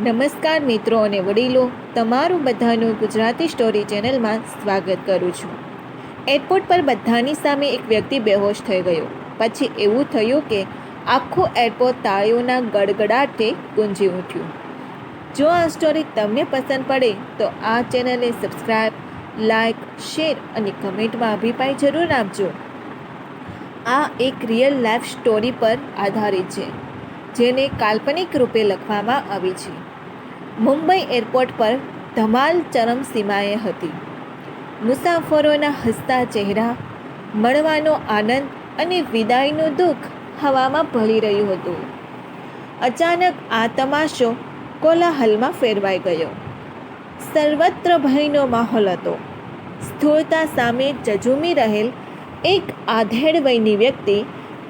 નમસ્કાર મિત્રો અને વડીલો, તમારું બધાનું ગુજરાતી સ્ટોરી ચેનલમાં સ્વાગત કરું છું. એરપોર્ટ પર બધાની સામે એક વ્યક્તિ બેહોશ થઈ ગયો. પછી એવું થયું કે આખું એરપોર્ટ તાળીઓના ગડગડાટથી ગુંજી ઉઠ્યું. જો આ સ્ટોરી તમને પસંદ પડે તો આ ચેનલને સબસ્ક્રાઈબ, લાઈક, શેર અને કમેન્ટમાં અભિપ્રાય જરૂર આપજો. આ એક રિયલ લાઈફ સ્ટોરી પર આધારિત છે, જેને કાલ્પનિક રૂપે લખવામાં આવી છે. મુંબઈ એરપોર્ટ પર ધમાલ ચરમસીમાએ હતી. મુસાફરોના હસતા ચહેરા, મળવાનો આનંદ અને વિદાયનું દુઃખ હવામાં ભળી રહ્યું હતું. અચાનક આ તમાશો કોલાહલમાં ફેરવાઈ ગયો. સર્વત્ર ભયનો માહોલ હતો. સ્થૂળતા સામે ઝઝૂમી રહેલ એક આધેડ વયની વ્યક્તિ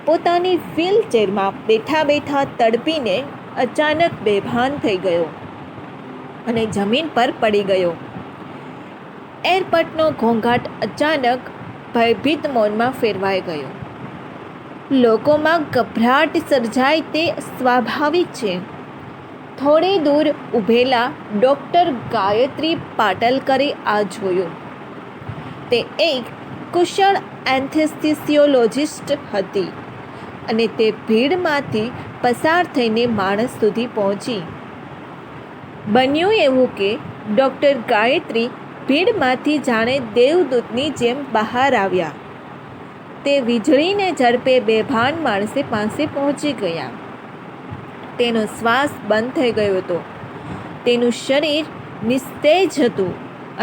પોતાની વ્હીલચેરમાં બેઠા બેઠા તડપીને અચાનક બેભાન થઈ ગયો અને જમીન પર પડી ગયો. એરપોર્ટનો ઘોંઘાટ અચાનક ભયભીત મૌનમાં ફેરવાઈ ગયો. લોકોમાં ગભરાટ સર્જાય તે સ્વાભાવિક છે. થોડે દૂર ઊભેલા ડૉક્ટર ગાયત્રી પાટલકરે આ જોયું. તે એક કુશળ એનેસ્થેસિયોલોજિસ્ટ હતી અને તે ભીડમાંથી પસાર થઈને માણસ સુધી પહોંચી. બન્યું એવું કે ડૉક્ટર ગાયત્રી ભીડમાંથી જાણે દેવદૂતની જેમ બહાર આવ્યા. તે વીજળીને ઝડપે બેભાન માણસે પાસે પહોંચી ગયા. તેનો શ્વાસ બંધ થઈ ગયો હતો. તેનું શરીર નિસ્તેજ હતું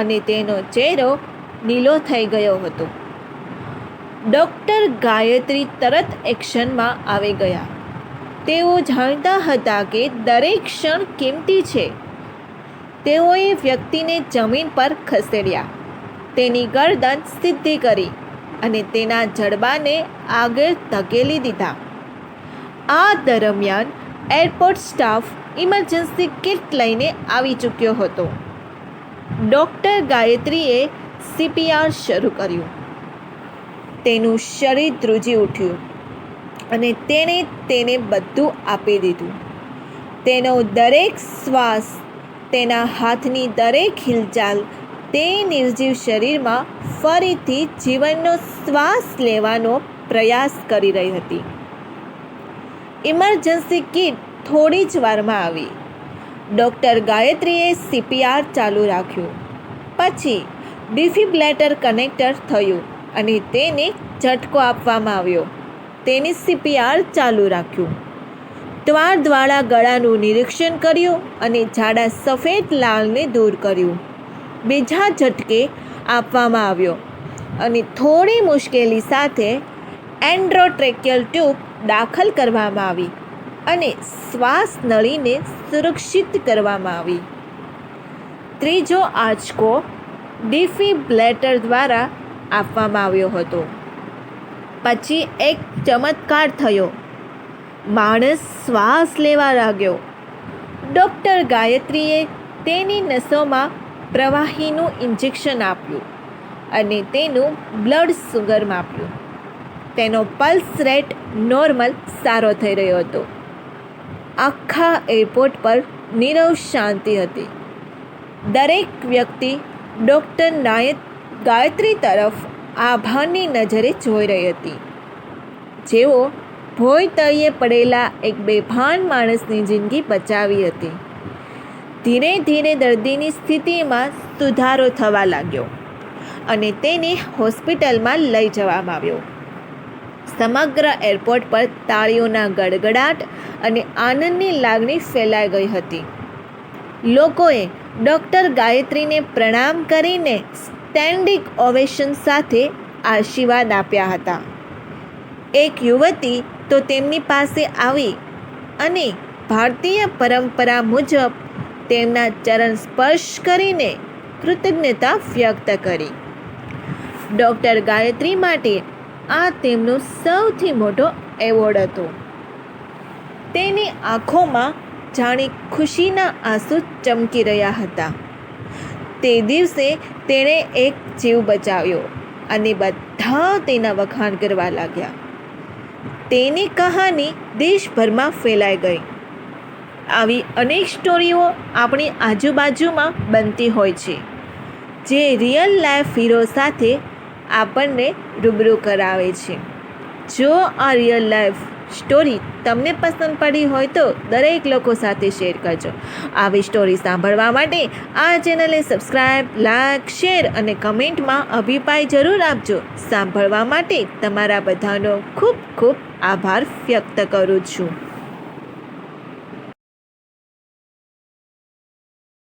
અને તેનો ચહેરો નીલો થઈ ગયો હતો. ડૉક્ટર ગાયત્રી તરત એક્શનમાં આવી ગયા. તેઓ જાણતા હતા કે દરેક ક્ષણ કિંમતી છે. તેઓએ વ્યક્તિને જમીન પર ખસેડ્યા, તેની ગરદન સીધી કરી અને તેના જડબાને આગળ ધકેલી દીધા. આ દરમિયાન એરપોર્ટ સ્ટાફ ઇમરજન્સી કિટ લઈને આવી ચૂક્યો હતો. ડૉક્ટર ગાયત્રીએ CPR શરૂ કર્યું. તેનું શરીર ધ્રુજી ઉઠ્યું અને તેણે તેને બધું આપી દીધું. તેનો દરેક શ્વાસ, તેના હાથની દરેક હિલચાલ તે નિર્જીવ શરીરમાં ફરીથી જીવનનો શ્વાસ લેવાનો પ્રયાસ કરી રહી હતી. ઇમરજન્સી કિટ થોડી જ વારમાં આવી. ડૉક્ટર ગાયત્રીએ CPR ચાલુ રાખ્યું. પછી ડિફિબ્રિલેટર કનેક્ટર થયું અને તેને ઝટકો આપવામાં આવ્યો. તેને CPR ચાલુ રાખ્યું. દ્વારા ગળાનું નિરીક્ષણ કર્યું અને જાડા સફેદ લાલને દૂર કર્યું. બીજા ઝટકે આપવામાં આવ્યો અને થોડી મુશ્કેલી સાથે એન્ડોટ્રેકિયલ ટ્યુબ દાખલ કરવામાં આવી અને શ્વાસ નળીને સુરક્ષિત કરવામાં આવી. ત્રીજો આંચકો ડિફિબ્રિલેટર દ્વારા આપવામાં આવ્યો હતો. પછી એક ચમત્કાર થયો. માણસ શ્વાસ લેવા લાગ્યો. ડૉક્ટર ગાયત્રીએ તેની નસોમાં પ્રવાહીનું ઇન્જેક્શન આપ્યું અને તેનું બ્લડ સુગર માપ્યું. તેનો પલ્સ રેટ નોર્મલ સારો થઈ રહ્યો હતો. આખા એરપોર્ટ પર નીરવ શાંતિ હતી. દરેક વ્યક્તિ ડૉક્ટર ગાયત્રી તરફ આભારની નજરે જોઈ રહી હતી, જેઓ ભોંય તળિયે પડેલા એક બેભાન માણસની જિંદગી બચાવી હતી. ધીરે ધીરે દર્દીની સ્થિતિમાં સુધારો થવા લાગ્યો અને તેને હોસ્પિટલમાં લઈ જવામાં આવ્યો. સમગ્ર એરપોર્ટ પર તાળીઓના ગડગડાટ અને આનંદની લાગણી ફેલાઈ ગઈ હતી. લોકોએ ડૉક્ટર ગાયત્રીને પ્રણામ કરીને સ્ટેન્ડિંગ ઓવેશન સાથે આશીર્વાદ આપ્યા હતા. એક યુવતી તો તેમની પાસે આવી અને ભારતીય પરંપરા મુજબ તેમના ચરણ સ્પર્શ કરીને કૃતજ્ઞતા વ્યક્ત કરી. ડૉક્ટર ગાયત્રી માટે આ તેમનો સૌથી મોટો એવોર્ડ હતો. તેની આંખોમાં જાણે ખુશીના આંસુ ચમકી રહ્યા હતા. તે દિવસે તેણે એક જીવ બચાવ્યો અને બધા તેના વખાણ કરવા લાગ્યા. તેની કહાની દેશભરમાં ફેલાઈ ગઈ. આવી અનેક સ્ટોરીઓ આપણી આજુબાજુમાં બનતી હોય છે, જે રિયલ લાઈફ હીરો સાથે આપણને રૂબરૂ કરાવે છે. જો આ રિયલ લાઈફ સ્ટોરી તમને પસંદ પડી હોય તો દરેક લોકો સાથે શેર કરજો. આવી સ્ટોરી સાંભળવા માટે આ ચેનલને સબસ્ક્રાઈબ, લાઈક, શેર અને કમેન્ટમાં અભિપ્રાય જરૂર આપજો. સાંભળવા માટે તમારા બધાનો ખૂબ ખૂબ આભાર વ્યક્ત કરું છું.